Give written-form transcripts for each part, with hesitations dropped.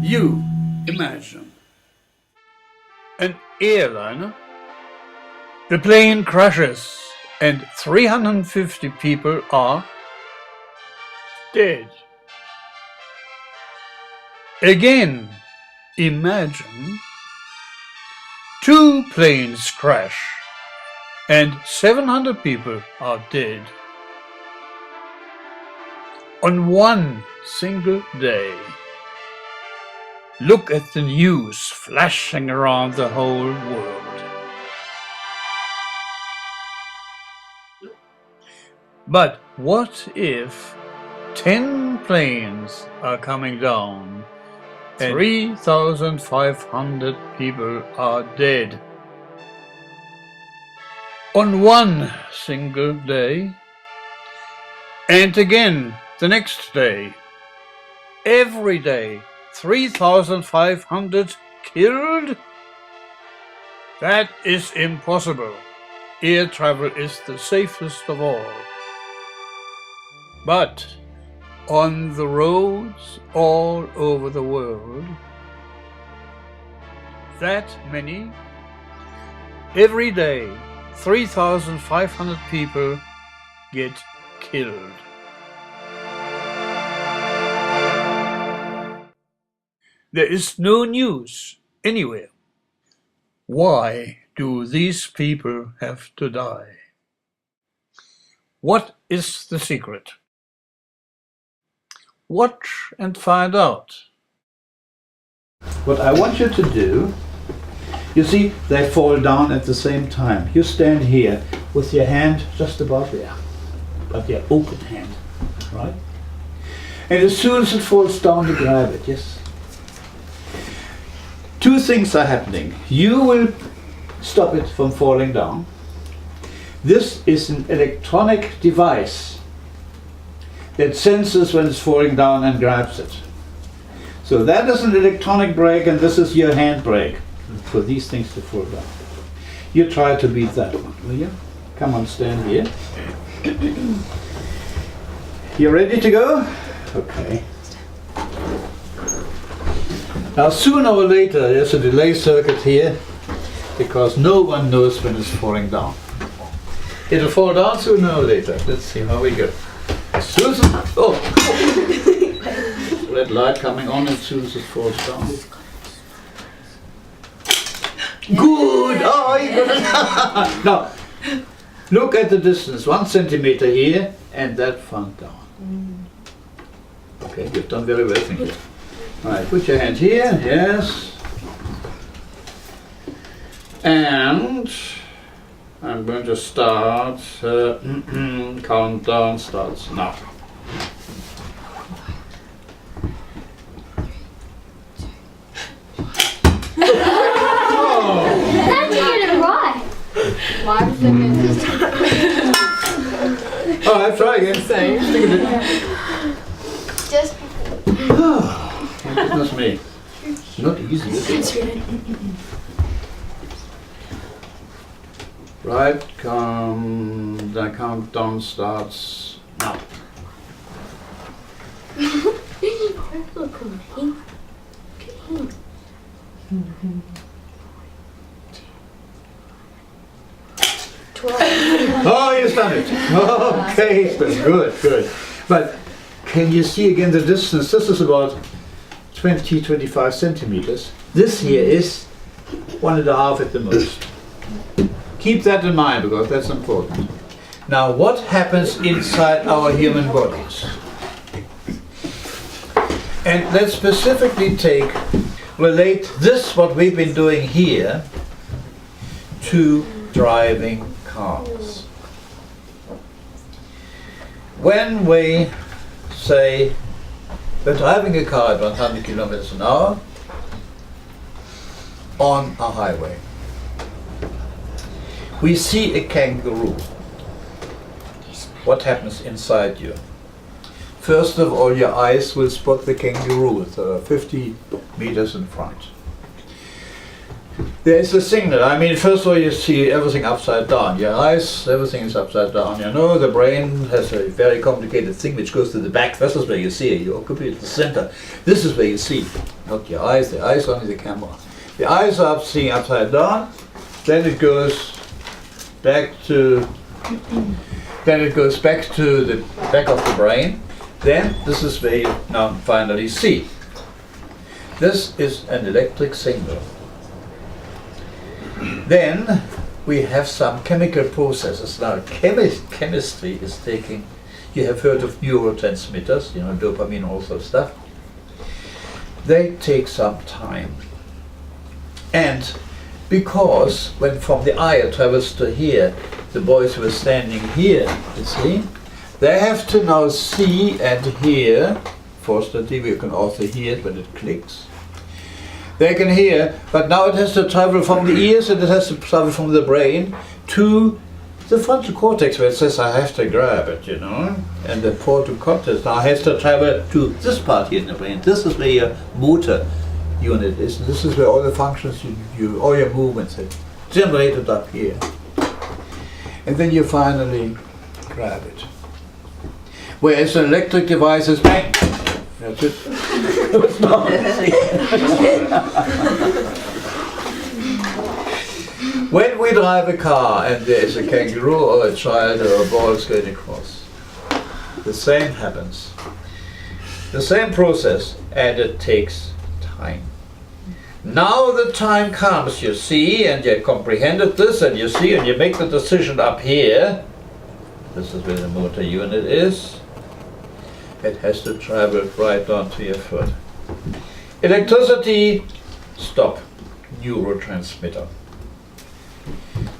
You imagine an airliner, the plane crashes and 350 people are dead. Again, imagine two planes crash and 700 people are dead. On one single day. Look at the news flashing around the whole world. But what if 10 planes are coming down and 3,500 people are dead? On one single day, and again the next day, every day, 3,500 killed? That is impossible. Air travel is the safest of all. But on the roads all over the world, that many, every day, 3,500 people get killed. There is no news anywhere. Why do these people have to die? What is the secret? Watch and find out. What I want you to do, you see, they fall down at the same time. You stand here with your hand just about there, but your open hand, right? And as soon as it falls down, you grab it, yes? Two things are happening. You will stop it from falling down. This is an electronic device that senses when it's falling down and grabs it. So that is an electronic brake and this is your hand brake for these things to fall down. You try to beat that one, will you? Come on, stand here. You ready to go? Okay. Now sooner or later there's a delay circuit here because no one knows when it's falling down. It'll fall down sooner or later. Let's see how we go. Susan! Oh! Red light coming on as soon as it falls down. Good! Oh, you got it! Now, look at the distance. 1 centimeter here and that front down. Okay, you've done very well, thank you. Alright, put your hand here, yes. And I'm going to start, countdown starts now. How did you get it right? Why was it Alright, try again. Same. just My goodness me. Not easy, is it? Right, the countdown starts now. look at him. Oh, you've done it. Okay, good, good. But can you see again the distance? This is about 20-25 centimeters. This here is 1.5 at the most. Keep that in mind because that's important. Now, what happens inside our human bodies? And let's specifically relate this, what we've been doing here, to driving cars. When we say we're driving a car at 100 kilometers an hour on a highway, we see a kangaroo. What happens inside you? First of all, your eyes will spot the kangaroo 50 meters in front. There is a signal. I mean, first of all, you see everything upside down. Your eyes, everything is upside down. You know, the brain has a very complicated thing which goes to the back. This is where you see it. You occupy the center. This is where you see. not your eyes, the eyes only the camera. The eyes are seeing upside down, then it goes back to the back of the brain. Then this is where you now finally see. This is an electric signal. Then we have some chemical processes. Now chemistry is taking, you have heard of neurotransmitters, dopamine, all sorts of stuff. They take some time. And because when from the eye it travels to here, the boys who are standing here, you see, they have to now see and hear. Fortunately, we can also hear it when it clicks. They can hear, but now it has to travel from the ears and it has to travel from the brain to the frontal cortex where it says I have to grab it, and the frontal cortex now has to travel to this part here in the brain. This is where your motor unit is. This is where all the functions, all your movements are generated up here. And then you finally grab it. Whereas an electric device is bang! That's it. When we drive a car and there is a kangaroo or a child or a ball going across, the same happens. The same process, and it takes time. Now the time comes, you see, and you comprehended this, and you see, and you make the decision up here. This is where the motor unit is. It has to travel right down to your foot. Electricity, stop. Neurotransmitter.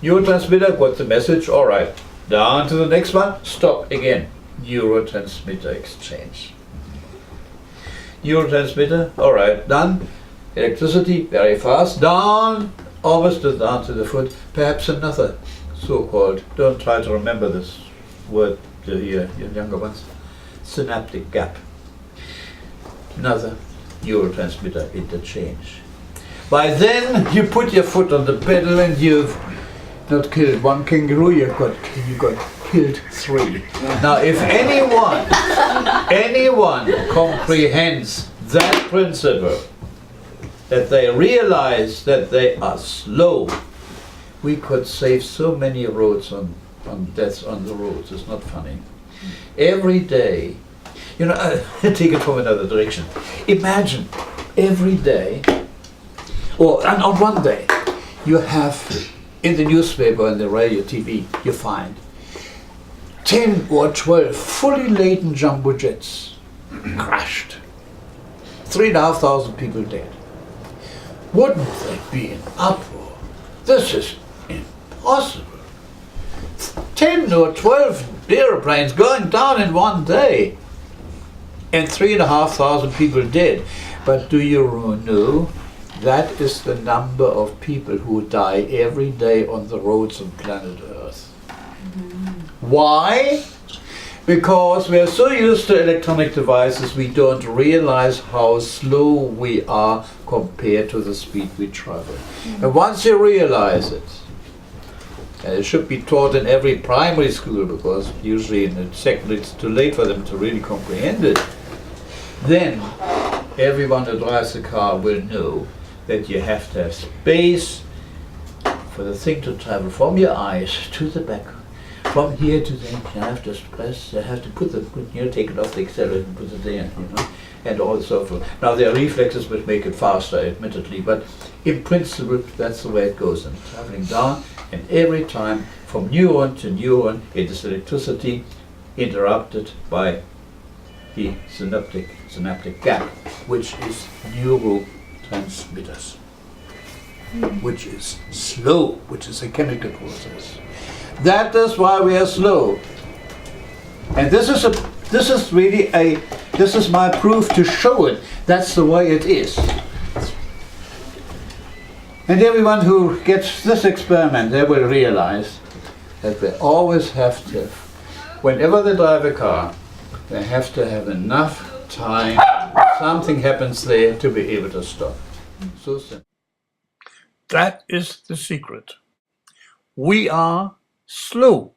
Neurotransmitter got the message, all right. Down to the next one, stop again. Neurotransmitter exchange. Neurotransmitter, all right, done. Electricity, very fast, down, almost down to the foot. Perhaps another so-called, don't try to remember this word, your younger ones, synaptic gap. Another neurotransmitter interchange. By then, you put your foot on the pedal and you've not killed one kangaroo, you got killed 3. Now, if anyone comprehends that principle, that they realize that they are slow, we could save so many roads on deaths on the roads. It's not funny. Every day, take it from another direction. Imagine every day, or on one day, you have in the newspaper and the radio, TV, you find 10 or 12 fully laden jumbo jets crashed. 3,500 people dead. Wouldn't there be an uproar? This is impossible. 10 or 12 airplanes going down in one day and 3,500 people dead. But do you know that is the number of people who die every day on the roads on planet Earth? Why? Because we are so used to electronic devices, we don't realize how slow we are compared to the speed we travel. And once you realize it, and it should be taught in every primary school, because usually in the secondary it's too late for them to really comprehend it, then everyone who drives a car will know that you have to have space for the thing to travel from your eyes to the back. From here to there, you have to press, you have to take it off the accelerator and put it there, and all so forth. Now there are reflexes which make it faster, admittedly, but in principle that's the way it goes. And traveling down, and every time from neuron to neuron, it is electricity interrupted by the synaptic gap, which is neurotransmitters, which is slow, which is a chemical process. That is why we are slow. And this is my proof to show it. That's the way it is. And everyone who gets this experiment, they will realize that they always have to, whenever they drive a car, they have to have enough time, if something happens there, to be able to stop. So simple. That is the secret. We are slow.